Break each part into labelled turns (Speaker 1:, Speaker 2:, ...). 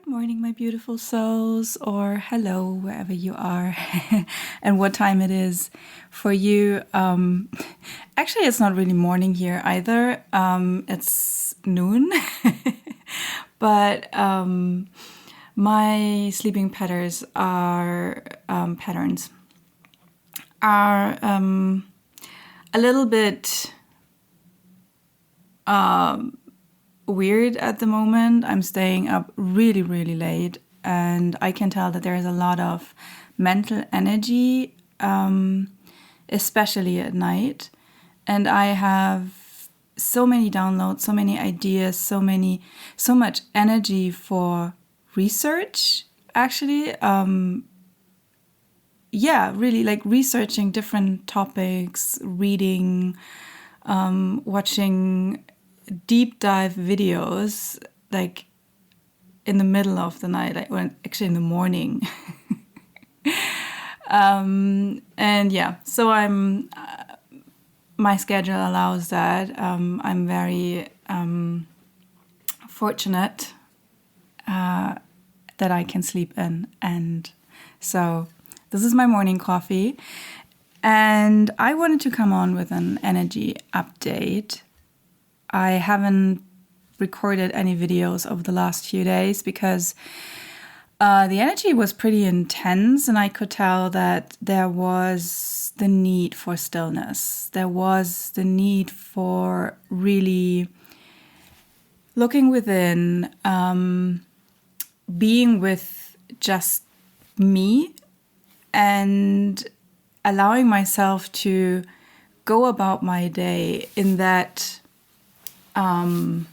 Speaker 1: Good morning, my beautiful souls, or hello, wherever you are, and what time it is for you. Actually, it's not really morning here either. It's noon, but my sleeping patterns are a little bit weird at the moment. I'm staying up really, really late, and I can tell that there is a lot of mental energy, especially at night. And I have so many downloads, so many ideas, so much energy for research, actually. Really like researching different topics, reading, watching deep dive videos, like in the middle of the night, like actually in the morning. So my schedule allows that. I'm very fortunate that I can sleep in. And so this is my morning coffee. And I wanted to come on with an energy update. I haven't recorded any videos over the last few days because the energy was pretty intense, and I could tell that there was the need for stillness. There was the need for really looking within, being with just me, and allowing myself to go about my day in that and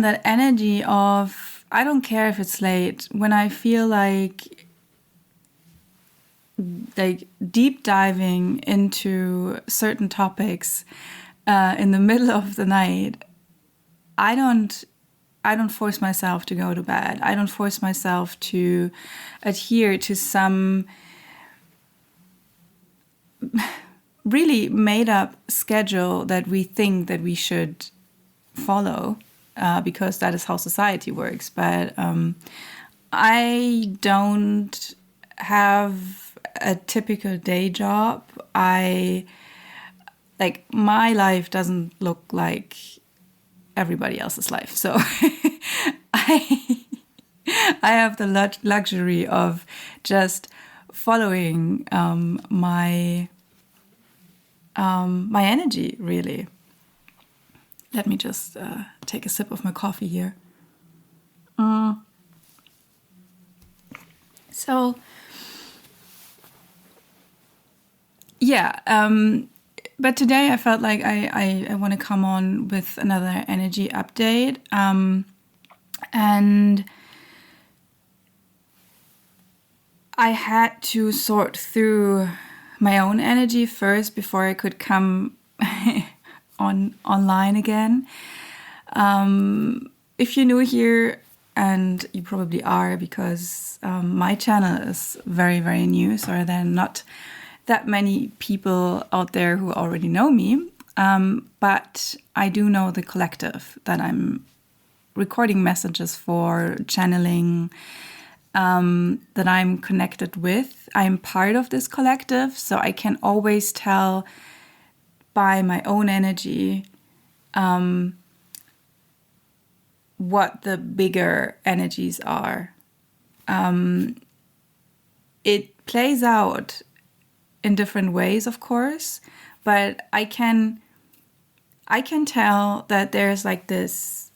Speaker 1: that energy of, I don't care if it's late, when I feel like deep diving into certain topics in the middle of the night, I don't force myself to go to bed. I don't force myself to adhere to some really made up schedule that we think that we should follow, because that is how society works. But I don't have a typical day job. My life doesn't look like everybody else's life. So I have the luxury of just following my energy, really. Let me just take a sip of my coffee here. But today I felt like I want to come on with another energy update. And I had to sort through my own energy first before I could come online again. If you're new here, and you probably are, because my channel is very, very new, so there are not that many people out there who already know me, but I do know the collective that I'm recording messages for, channeling, that I'm connected with. I'm part of this collective, so I can always tell by my own energy what the bigger energies are. It plays out in different ways, of course, but I can tell that there's like this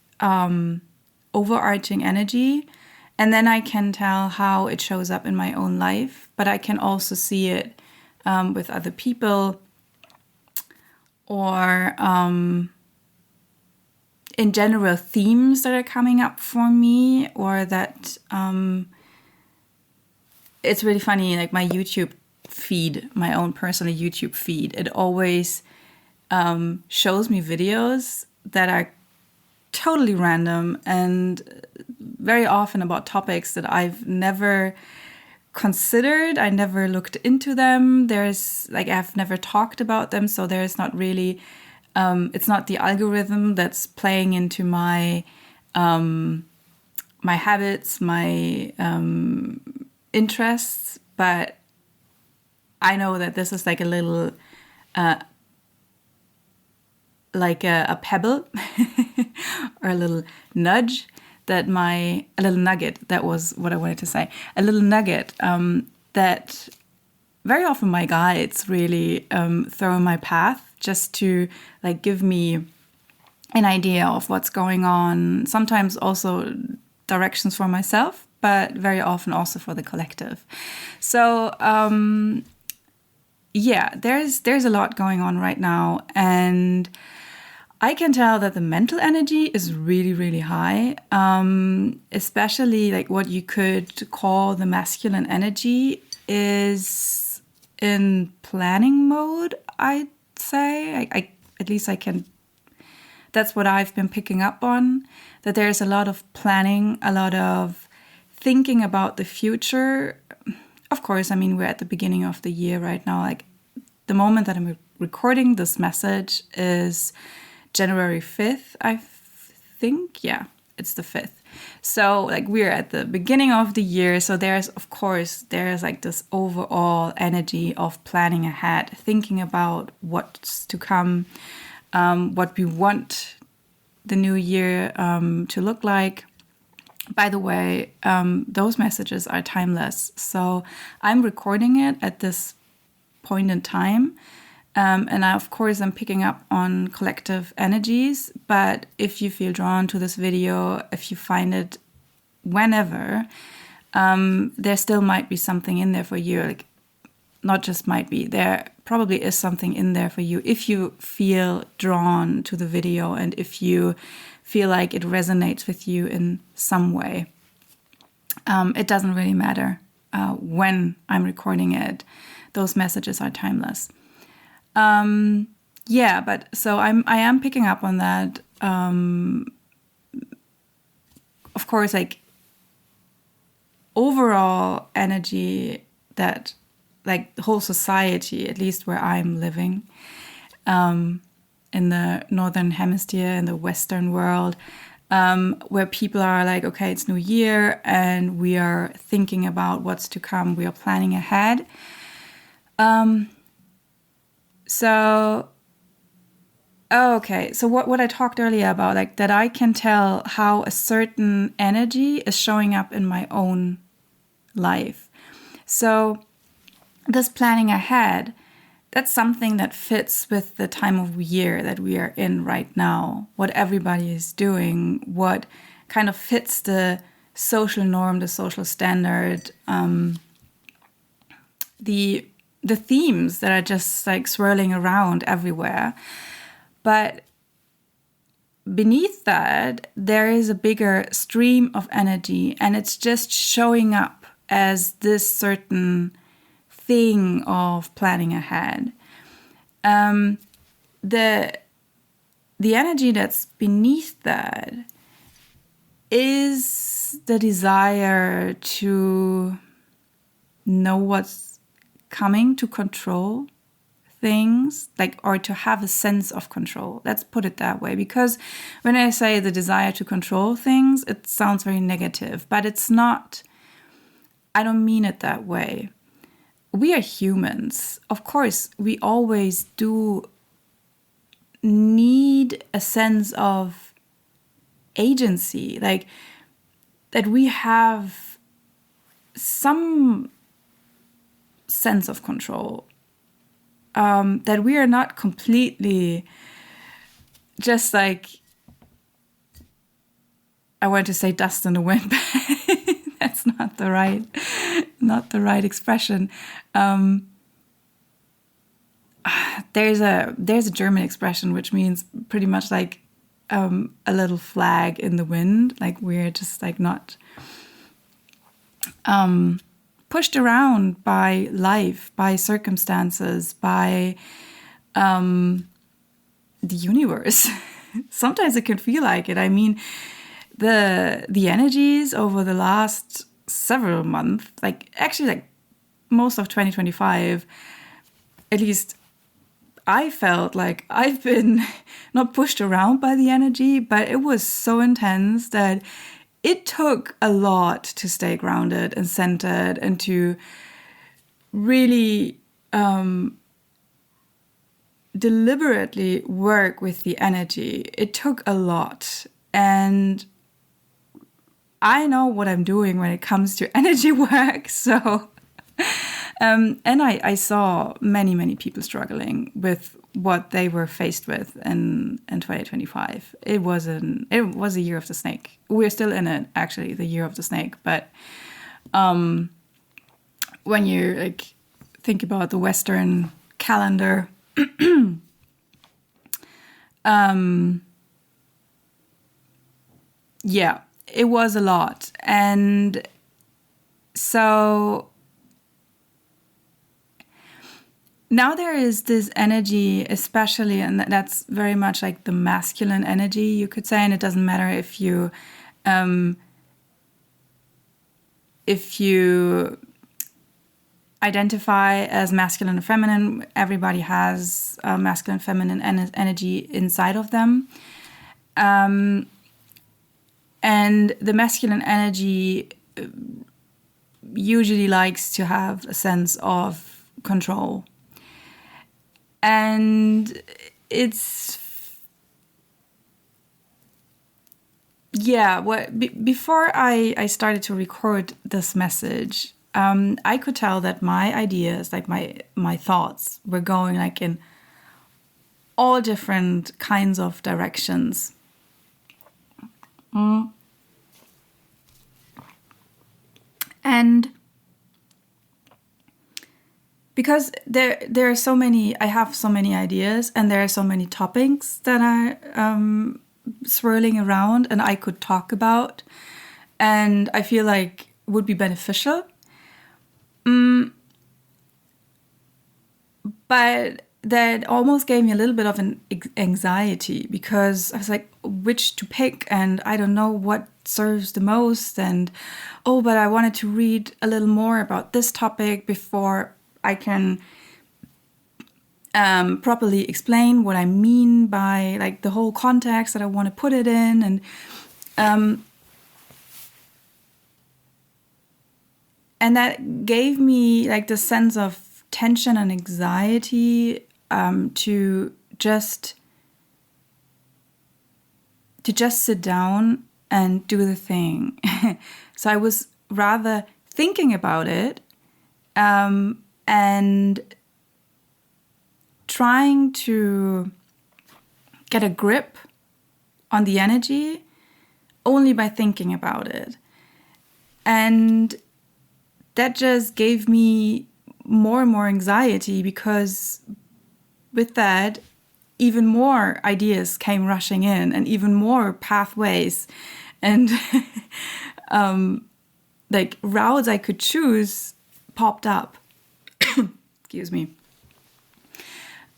Speaker 1: overarching energy, and then I can tell how it shows up in my own life, but I can also see it with other people, or in general themes that are coming up for me, or that it's really funny, like my YouTube feed, my own personal YouTube feed, it always shows me videos that are totally random and very often about topics that I've never considered. I never looked into them. I've never talked about them, so there's not really It's not the algorithm that's playing into my my habits, my interests, but I know that this is like a little, like a pebble or a little nudge a little nugget, that was what I wanted to say, a little nugget that very often my guides really throw in my path, just to like give me an idea of what's going on. Sometimes also directions for myself, but very often also for the collective. So there's a lot going on right now, and I can tell that the mental energy is really, really high, especially like what you could call the masculine energy is in planning mode, I'd say. I at least I can. That's what I've been picking up on, that there's a lot of planning, a lot of thinking about the future. Of course, I mean, we're at the beginning of the year right now. Like the moment that I'm recording this message is January 5th, I think. Yeah, it's the 5th. So like we're at the beginning of the year. So there's like this overall energy of planning ahead, thinking about what's to come, what we want the new year to look like. By the way, those messages are timeless. So I'm recording it at this point in time. And of course, I'm picking up on collective energies. But if you feel drawn to this video, if you find it whenever, there still might be something in there for you. Like, not just might be, there probably is something in there for you if you feel drawn to the video and if you feel like it resonates with you in some way. It doesn't really matter when I'm recording it. Those messages are timeless. But so I am picking up on that. Of course, like overall energy that like the whole society, at least where I'm living, in the Northern Hemisphere, in the Western world, where people are like, okay, it's New Year and we are thinking about what's to come. We are planning ahead. So what I talked earlier about, like that I can tell how a certain energy is showing up in my own life. So this planning ahead, that's something that fits with the time of year that we are in right now, what everybody is doing, what kind of fits the social norm, the social standard, the themes that are just like swirling around everywhere. But beneath that, there is a bigger stream of energy, and it's just showing up as this certain thing of planning ahead. The energy that's beneath that is the desire to know what's coming, to control things, like, or to have a sense of control. Let's put it that way, because when I say the desire to control things, it sounds very negative, but it's not. I don't mean it that way. We are humans. Of course, we always do need a sense of agency, like that we have some sense of control, that we are not completely just like, I want to say dust in the wind, but that's not the right expression. There's a German expression which means pretty much like a little flag in the wind, like we're just like not pushed around by life, by circumstances, by the universe. Sometimes it can feel like it. I mean, the energies over the last several months, like actually like most of 2025, at least I felt like I've been not pushed around by the energy, but it was so intense that it took a lot to stay grounded and centered and to really deliberately work with the energy. It took a lot. And I know what I'm doing when it comes to energy work. So, and I saw many people struggling with what they were faced with in 2025. It was a year of the snake. We're still in it, actually, the year of the snake. But when you like think about the Western calendar, yeah, it was a lot. And so now there is this energy, especially, and that's very much like the masculine energy, you could say. And it doesn't matter if you identify as masculine or feminine. Everybody has masculine, feminine energy inside of them. And the masculine energy usually likes to have a sense of control. And it's, yeah, before I started to record this message, I could tell that my ideas, like my thoughts, were going like in all different kinds of directions. And because there are so many, I have so many ideas, and there are so many topics that are swirling around and I could talk about, and I feel like would be beneficial. But that almost gave me a little bit of an anxiety, because I was like, which to pick, and I don't know what serves the most, and but I wanted to read a little more about this topic before I can properly explain what I mean by like the whole context that I want to put it in, and that gave me like the sense of tension and anxiety to just sit down and do the thing. So I was rather thinking about it and trying to get a grip on the energy only by thinking about it. And that just gave me more and more anxiety, because with that, even more ideas came rushing in, and even more pathways and like routes I could choose popped up. Excuse me.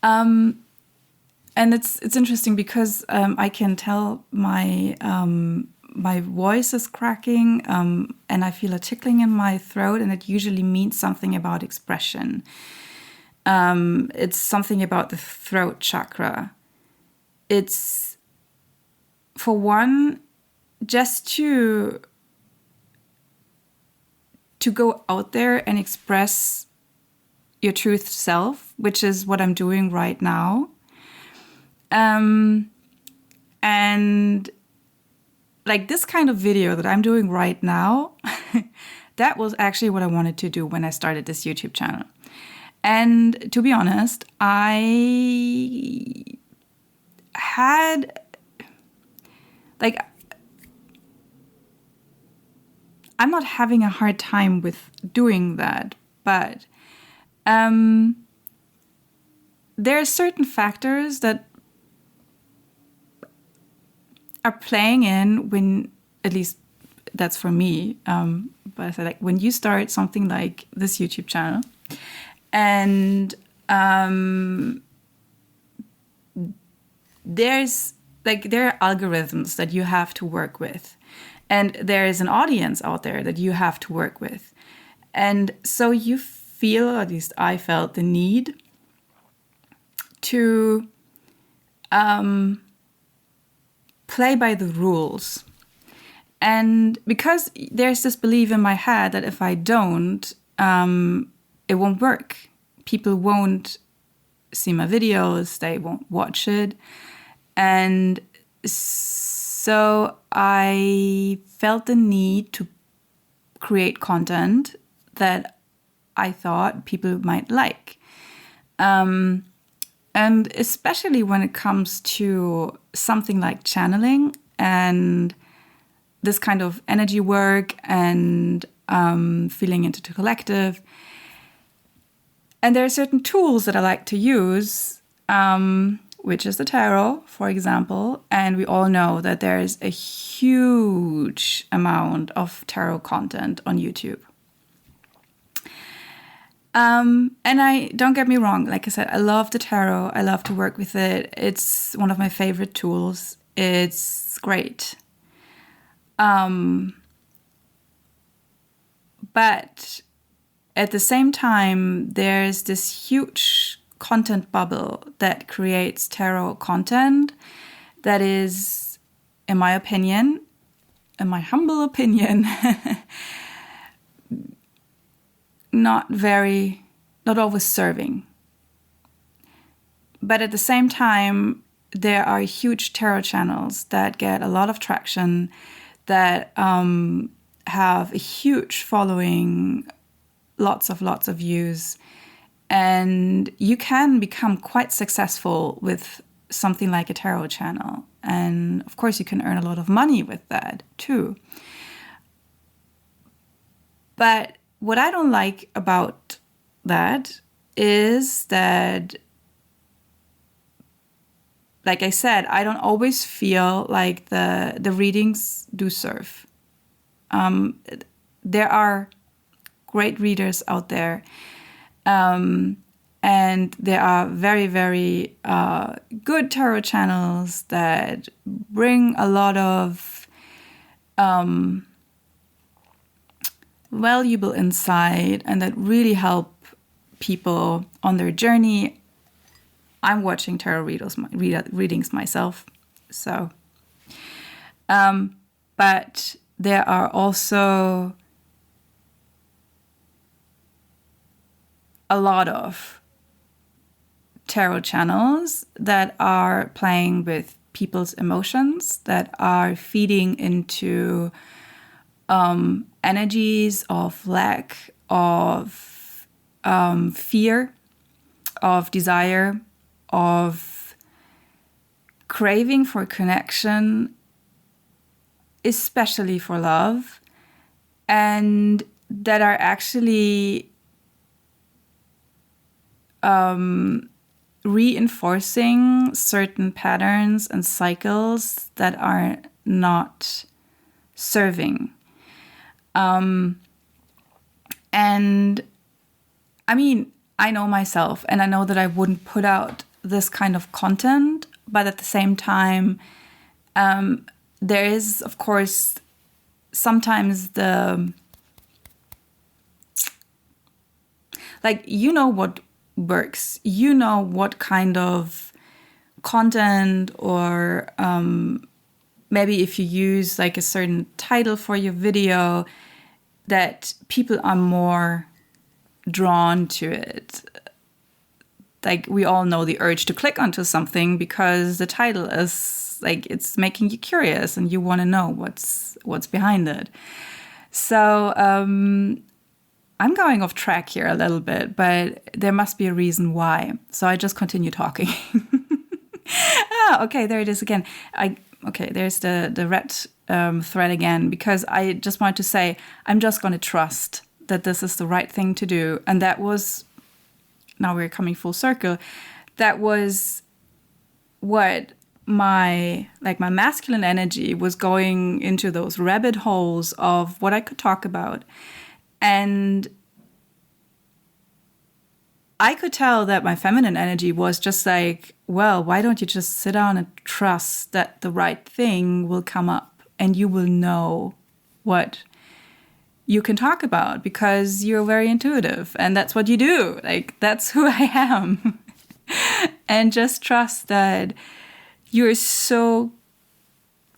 Speaker 1: And it's interesting because I can tell my voice is cracking, and I feel a tickling in my throat, and it usually means something about expression. It's something about the throat chakra. It's, for one, just to go out there and express your truth self, which is what I'm doing right now. And like this kind of video that I'm doing right now, that was actually what I wanted to do when I started this YouTube channel. And to be honest, I had like, I'm not having a hard time with doing that, but there are certain factors that are playing in when, at least that's for me, but I said, like, when you start something like this YouTube channel, and there are algorithms that you have to work with, and there is an audience out there that you have to work with, and so you feel, or at least I felt, the need to play by the rules. And because there's this belief in my head that if I don't, it won't work. People won't see my videos, they won't watch it. And so I felt the need to create content that I thought people might like. And especially when it comes to something like channeling and this kind of energy work and feeling into the collective. And there are certain tools that I like to use, which is the tarot, for example. And we all know that there is a huge amount of tarot content on YouTube. And don't get me wrong, like I said, I love the tarot. I love to work with it. It's one of my favorite tools. It's great. But at the same time, there's this huge content bubble that creates tarot content that is, in my opinion, in my humble opinion, not always serving. But at the same time, there are huge tarot channels that get a lot of traction, that have a huge following, lots of views. And you can become quite successful with something like a tarot channel. And of course, you can earn a lot of money with that too. But what I don't like about that is that, like I said, I don't always feel like the readings do serve. There are great readers out there. And there are very, very good tarot channels that bring a lot of valuable insight and that really help people on their journey. I'm watching tarot readings myself. So, but there are also a lot of tarot channels that are playing with people's emotions, that are feeding into energies of lack, of fear, of desire, of craving for connection, especially for love, and that are actually reinforcing certain patterns and cycles that are not serving. And I mean, I know myself, and I know that I wouldn't put out this kind of content, but at the same time, there is, of course, sometimes you know what works. You know what kind of content, or maybe if you use like a certain title for your video, that people are more drawn to it. Like, we all know the urge to click onto something because the title is like, it's making you curious and you want to know what's behind it. So I'm going off track here a little bit, but there must be a reason why. So I just continue talking. Okay, there it is again. There's the red thread again, because I just wanted to say, I'm just going to trust that this is the right thing to do. And that was, now we're coming full circle, that was what my masculine energy was going into those rabbit holes of what I could talk about. And I could tell that my feminine energy was just like, well, why don't you just sit down and trust that the right thing will come up and you will know what you can talk about because you're very intuitive and that's what you do. Like, that's who I am. And just trust that you're so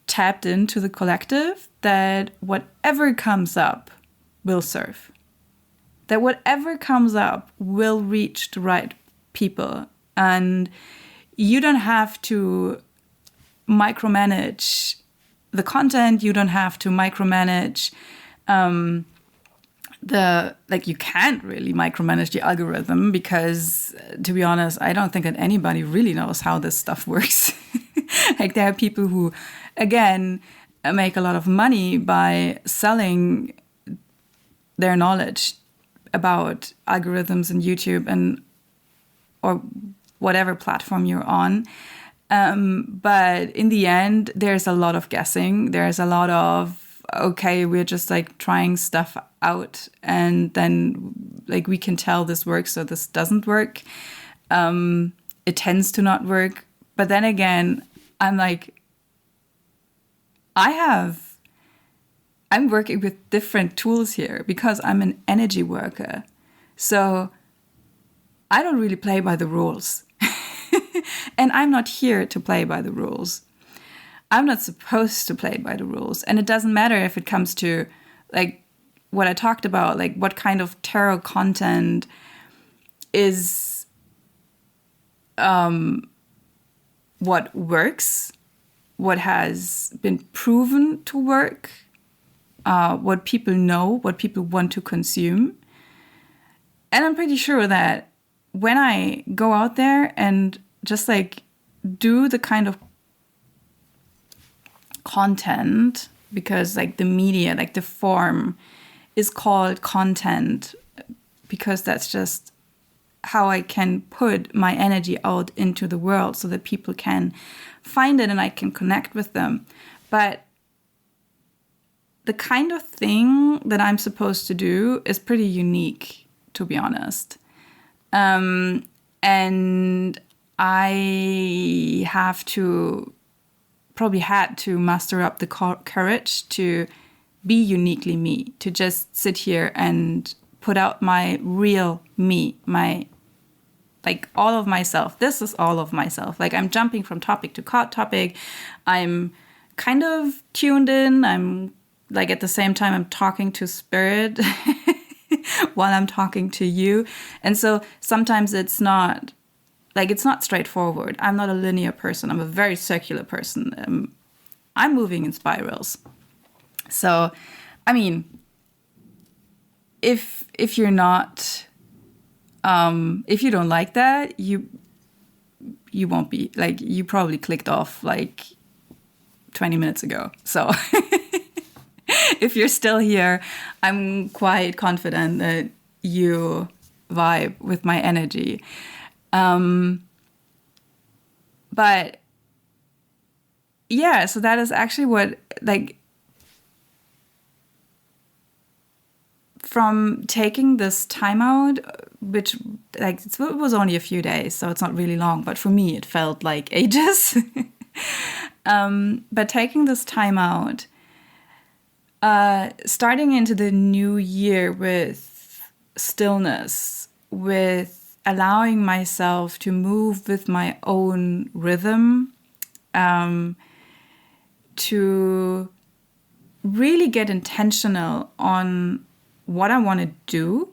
Speaker 1: tapped into the collective that whatever comes up will serve. That whatever comes up will reach the right people. And you don't have to micromanage the content. You don't have to micromanage you can't really micromanage the algorithm because, to be honest, I don't think that anybody really knows how this stuff works. Like, there are people who, again, make a lot of money by selling their knowledge about algorithms and YouTube and or whatever platform you're on. But in the end, there's a lot of guessing. There's a lot of, okay, we're just like trying stuff out, and then like we can tell this works or this doesn't work. It tends to not work. But then again, I'm like, I'm working with different tools here because I'm an energy worker. So I don't really play by the rules. And I'm not here to play by the rules. I'm not supposed to play by the rules. And it doesn't matter if it comes to like what I talked about, like what kind of tarot content is what works, what has been proven to work, what people know, what people want to consume. And I'm pretty sure that when I go out there and just like do the kind of content, because like the media, like the form is called content, because that's just how I can put my energy out into the world so that people can find it and I can connect with them. But the kind of thing that I'm supposed to do is pretty unique, to be honest. And I probably had to muster up the courage to be uniquely me, to just sit here and put out my real me, like all of myself. This is all of myself. Like, I'm jumping from topic to topic. I'm kind of tuned in. I'm like, at the same time, I'm talking to spirit while I'm talking to you. And so sometimes it's not straightforward. I'm not a linear person. I'm a very circular person. I'm moving in spirals. So, I mean, if you're not, if you don't like that, you won't be, like, you probably clicked off like 20 minutes ago. So if you're still here, I'm quite confident that you vibe with my energy. But yeah, so that is actually what, like, from taking this time out, which like it was only a few days, so it's not really long, but for me it felt like ages. But taking this time out, starting into the new year with stillness, with allowing myself to move with my own rhythm, to really get intentional on what I want to do,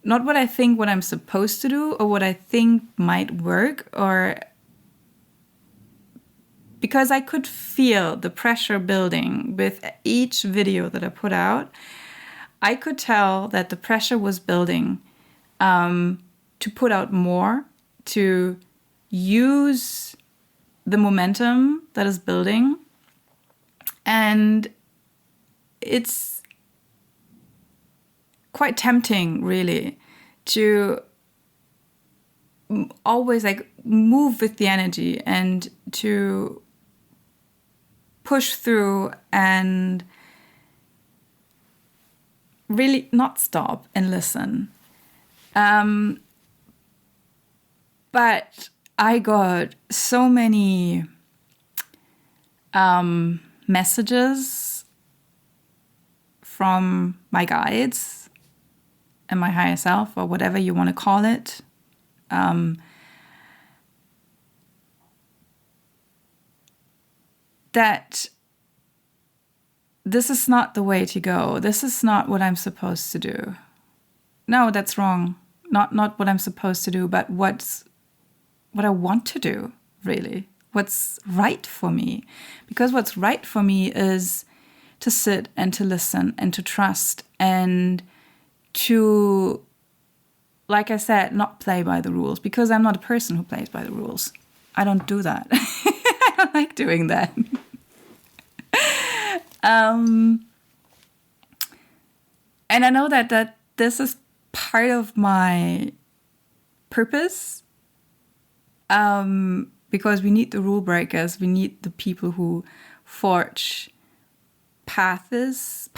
Speaker 1: not what I think what I'm supposed to do or what I think might work, or because I could feel the pressure building with each video that I put out. I could tell that the pressure was building to put out more, to use the momentum that is building. And it's quite tempting, really, to always like move with the energy and to push through and really not stop and listen. But I got so many messages from my guides and my higher self, or whatever you want to call it, that this is not the way to go. This is not what I'm supposed to do. No, that's wrong. Not what I'm supposed to do, but what I want to do, really. What's right for me. Because what's right for me is to sit and to listen and to trust and to, like I said, not play by the rules, because I'm not a person who plays by the rules. I don't do that. I don't like doing that. And I know that this is part of my purpose, because we need the rule breakers. We need the people who forge paths,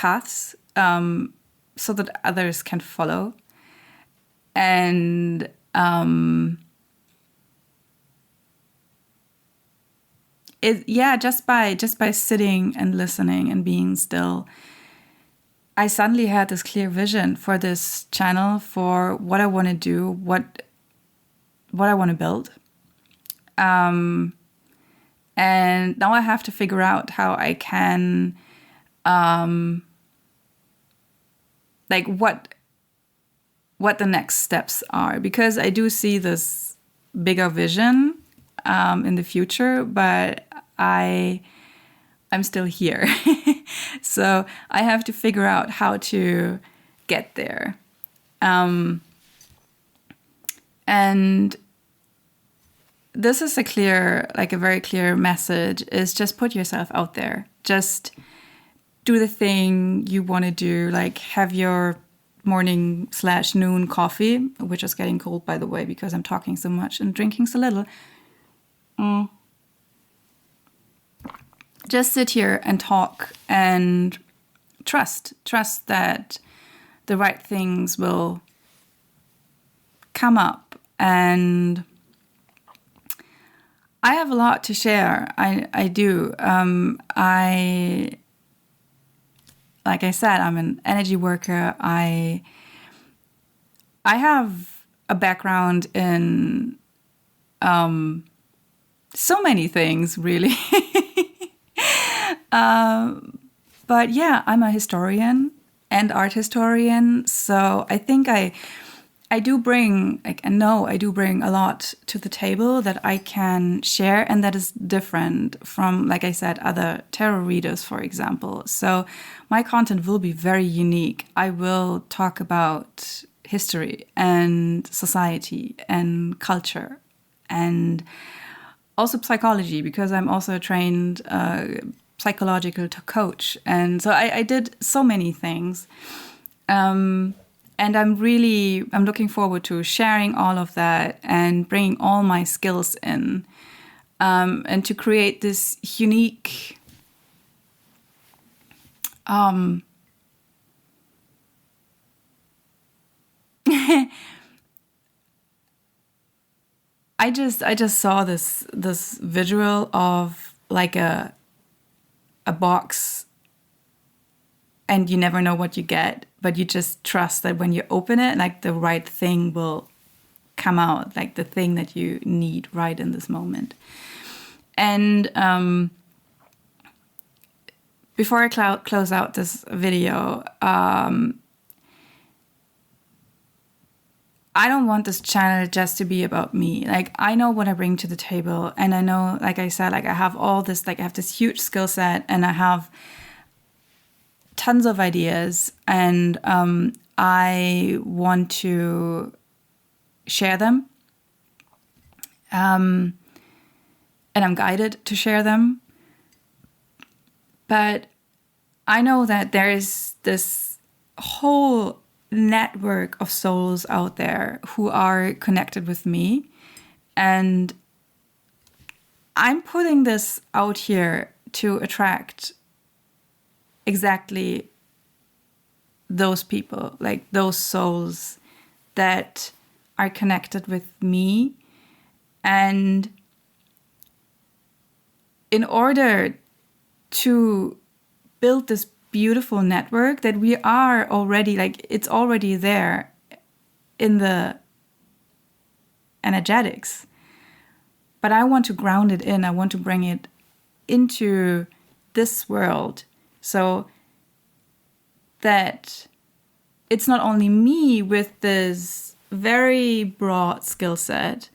Speaker 1: so that others can follow. And just by sitting and listening and being still, I suddenly had this clear vision for this channel, for what I want to do, what I want to build. And now I have to figure out how I can, what the next steps are, because I do see this bigger vision in the future, but I'm still here. So I have to figure out how to get there. And this is a very clear message, is just put yourself out there. Just do the thing you want to do, like have your morning/noon coffee, which is getting cold, by the way, because I'm talking so much and drinking so little. Just sit here and talk and trust that the right things will come up. And I have a lot to share. I do. Like I said, I'm an energy worker. I have a background in so many things, really. But yeah, I'm a historian and art historian. So I think I do bring, I know I do bring a lot to the table that I can share, and that is different from, like I said, other tarot readers, for example. So my content will be very unique. I will talk about history and society and culture and also psychology, because I'm also a trained psychological coach. And so I did so many things. And I'm looking forward to sharing all of that and bringing all my skills in, and to create this unique I just saw this visual of like a box, and you never know what you get, but you just trust that when you open it, like the right thing will come out, like the thing that you need right in this moment. And before I close out this video, I don't want this channel just to be about me. Like, I know what I bring to the table, and I know, like I said, like I have all this, like I have this huge skill set, and I have tons of ideas, and I want to share them. And I'm guided to share them. But I know that there is this whole network of souls out there who are connected with me, and I'm putting this out here to attract exactly those people, like those souls that are connected with me. And in order to build this beautiful network that we are already, like it's already there in the energetics, but I want to ground it in, I want to bring it into this world so that it's not only me with this very broad skill set,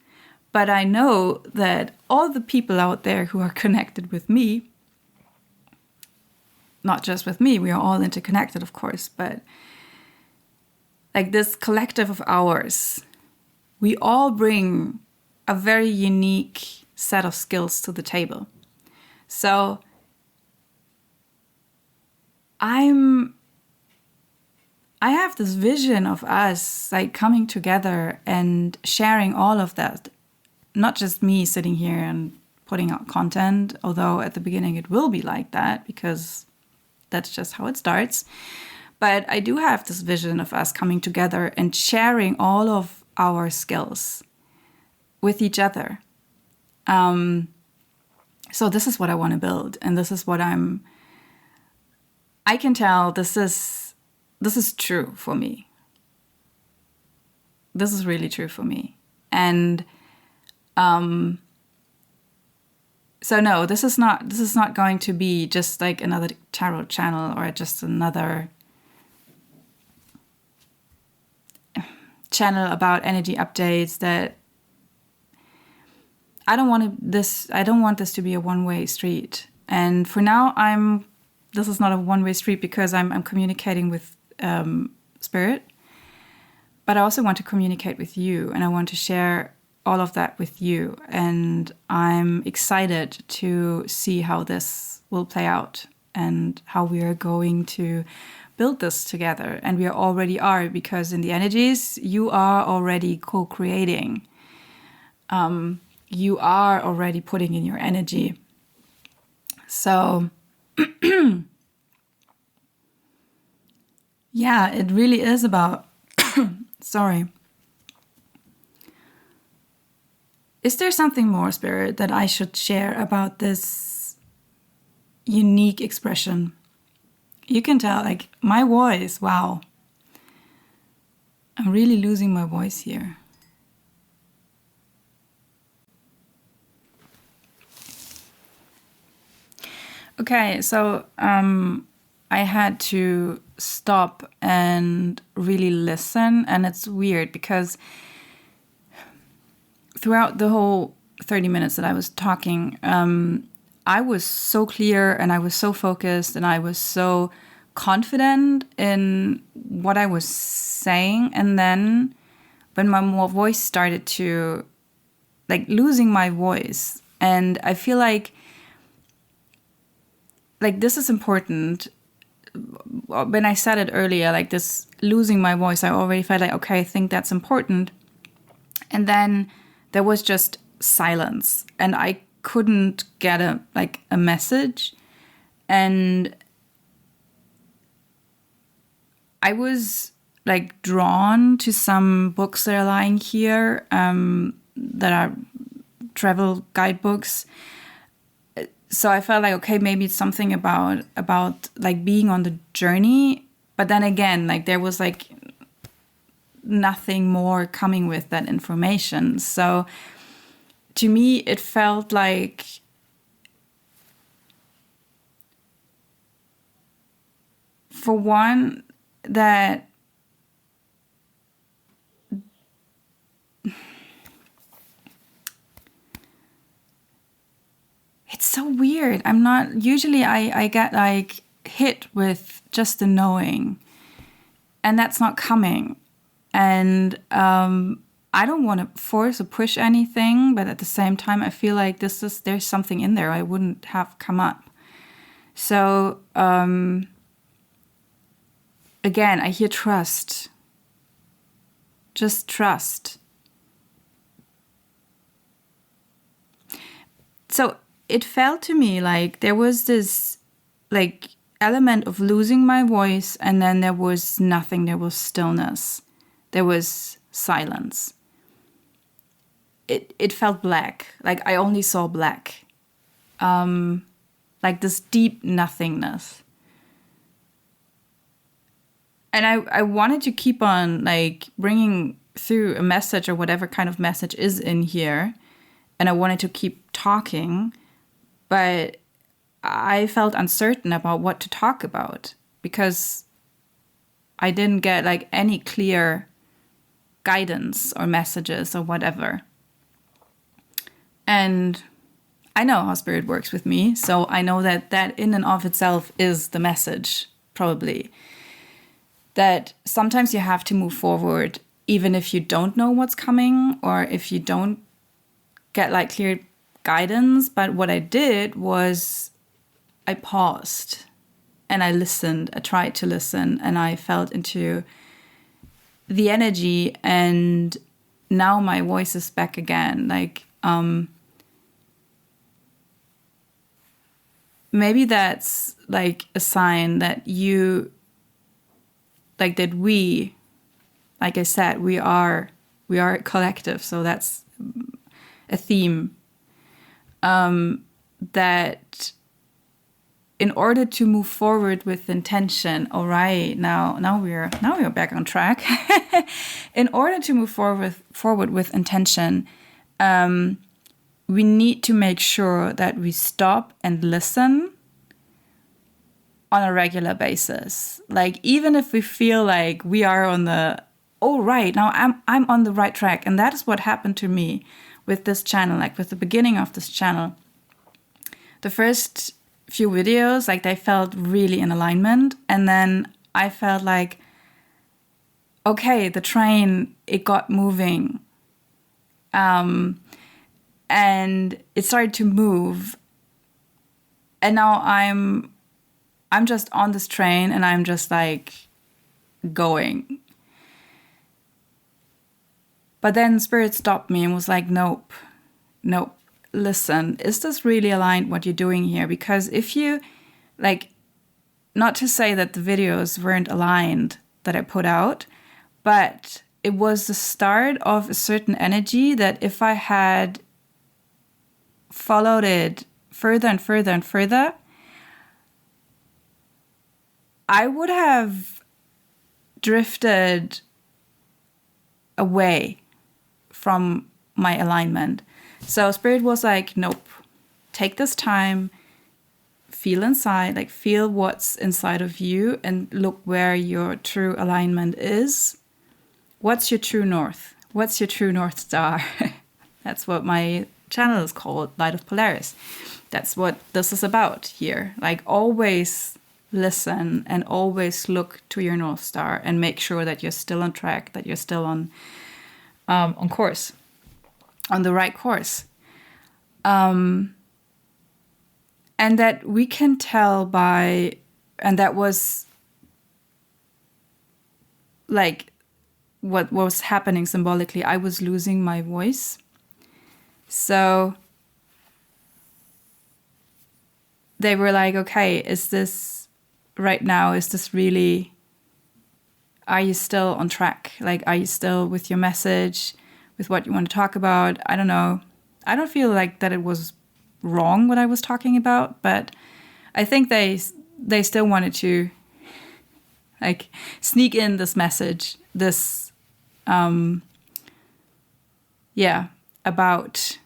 Speaker 1: but I know that all the people out there who are connected with me, not just with me, we are all interconnected, of course, but like this collective of ours, we all bring a very unique set of skills to the table. So I have this vision of us like coming together and sharing all of that. Not just me sitting here and putting out content, although at the beginning it will be like that because that's just how it starts. But I do have this vision of us coming together and sharing all of our skills with each other. So this is what I want to build, and this is what I can tell this is true for me. This is really true for me. And so no, this is not going to be just like another tarot channel or just another channel about energy updates. That I don't want this to be a one-way street. And for now, this is not a one-way street because I'm communicating with spirit, but I also want to communicate with you, and I want to share all of that with you. And I'm excited to see how this will play out and how we are going to build this together. And we already are, because in the energies, you are already co-creating. You are already putting in your energy. So, yeah, it really is about, sorry. Is there something more, Spirit, that I should share about this unique expression? You can tell, like, my voice, wow. I'm really losing my voice here. Okay, so I had to stop and really listen, and it's weird because throughout the whole 30 minutes that I was talking, I was so clear and I was so focused and I was so confident in what I was saying. And then when my voice started to, like, losing my voice, and I feel like this is important. When I said it earlier, like this losing my voice, I already felt like, okay, I think that's important. And then there was just silence, and I couldn't get a message. And I was like drawn to some books that are lying here, that are travel guidebooks. So I felt like, okay, maybe it's something about like being on the journey. But then again, like there was like nothing more coming with that information. So to me, it felt like for one, that it's so weird. I'm not, usually I get like hit with just the knowing, and that's not coming. And I don't want to force or push anything, but at the same time, I feel like there's something in there I wouldn't have come up. So again, I hear trust. Just trust. So it felt to me like there was this like element of losing my voice, and then there was nothing. There was stillness. There was silence. It felt black. Like I only saw black. Like this deep nothingness. And I wanted to keep on like bringing through a message or whatever kind of message is in here. And I wanted to keep talking. But I felt uncertain about what to talk about because I didn't get like any clear guidance or messages or whatever. And I know how spirit works with me, so I know that that in and of itself is the message, probably. That sometimes you have to move forward even if you don't know what's coming or if you don't get like clear guidance. But what I did was I paused and I listened. I tried to listen and I felt into the energy, and now my voice is back again. Like, maybe that's like a sign that you, like that we, like I said, we are a collective. So that's a theme, that in order to move forward with intention, all right, now we're back on track. In order to move forward with intention, we need to make sure that we stop and listen on a regular basis. Like, even if we feel like we are on the, oh, right, now I'm on the right track. And that is what happened to me with this channel, like with the beginning of this channel. The first few videos, like they felt really in alignment. And then I felt like, okay, the train, it got moving. And it started to move. And now I'm just on this train and I'm just like going. But then Spirit stopped me and was like, nope, listen, is this really aligned what you're doing here? Because if you, like, not to say that the videos weren't aligned that I put out, but it was the start of a certain energy that if I had followed it further and further and further, I would have drifted away from my alignment. So Spirit was like, nope, take this time, feel inside, like feel what's inside of you and look where your true alignment is. What's your true north? What's your true north star? That's what my channel is called, Light of Polaris. That's what this is about here. Like, always listen and always look to your north star and make sure that you're still on track, that you're still on course, on the right course. And that we can tell by, and that was like what was happening symbolically. I was losing my voice. So they were like, okay, is this right now? Is this really, are you still on track? Like, are you still with your message, with what you want to talk about? I don't know. I don't feel like that it was wrong what I was talking about, but I think they still wanted to like sneak in this message, this about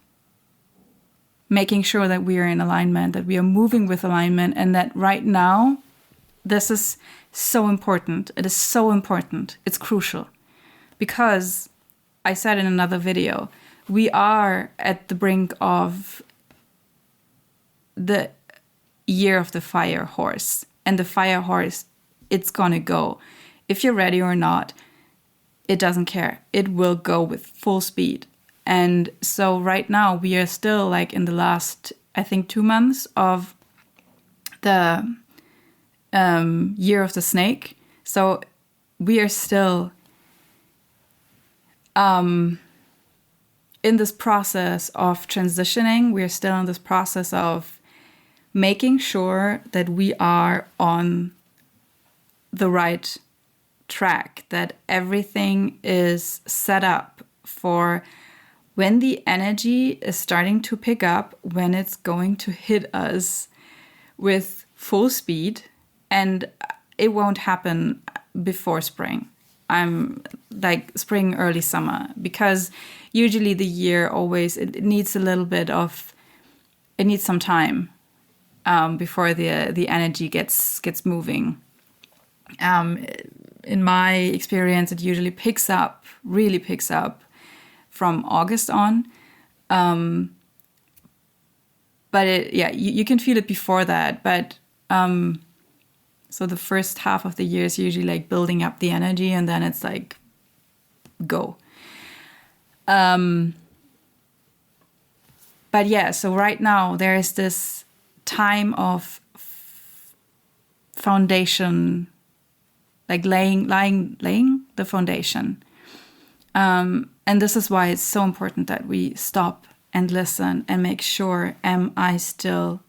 Speaker 1: making sure that we are in alignment, that we are moving with alignment, and that right now this is so important. It is so important. It's crucial because I said in another video, we are at the brink of the year of the fire horse, and the fire horse, it's gonna go. If you're ready or not, it doesn't care. It will go with full speed. And so right now we are still like in the last, I think, 2 months of the year of the snake. So we are still in this process of transitioning. We are still in this process of making sure that we are on the right track, that everything is set up for when the energy is starting to pick up, when it's going to hit us with full speed. And it won't happen before spring. I'm like spring, early summer, because usually the year always, it needs a little bit of, it needs some time before the energy gets moving. In my experience, it usually really picks up from August on. But you can feel it before that. But so the first half of the year is usually like building up the energy, and then it's like go. But yeah, so right now there is this time of foundation, like laying the foundation. And this is why it's so important that we stop and listen and make sure, am I still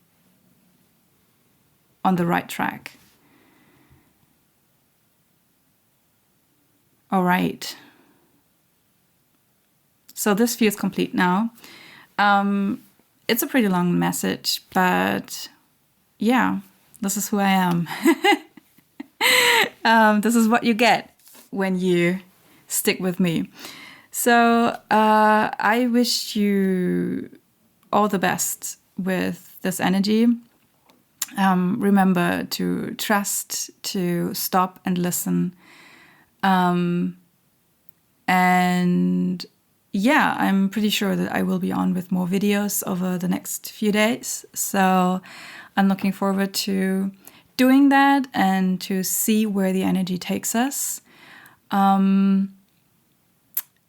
Speaker 1: on the right track? All right. So this feels complete now. It's a pretty long message, but yeah, this is who I am. This is what you get when you stick with me. So I wish you all the best with this energy. Remember to trust, to stop and listen. And yeah, I'm pretty sure that I will be on with more videos over the next few days. So I'm looking forward to doing that and to see where the energy takes us.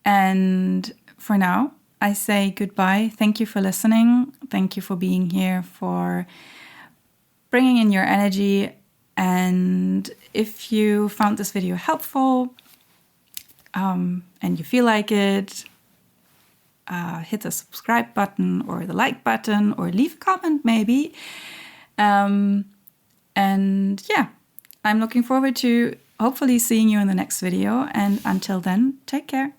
Speaker 1: And for now, I say goodbye. Thank you for listening. Thank you for being here, for bringing in your energy. And if you found this video helpful and you feel like it, hit the subscribe button or the like button or leave a comment maybe. And yeah, I'm looking forward to hopefully seeing you in the next video. And until then, take care.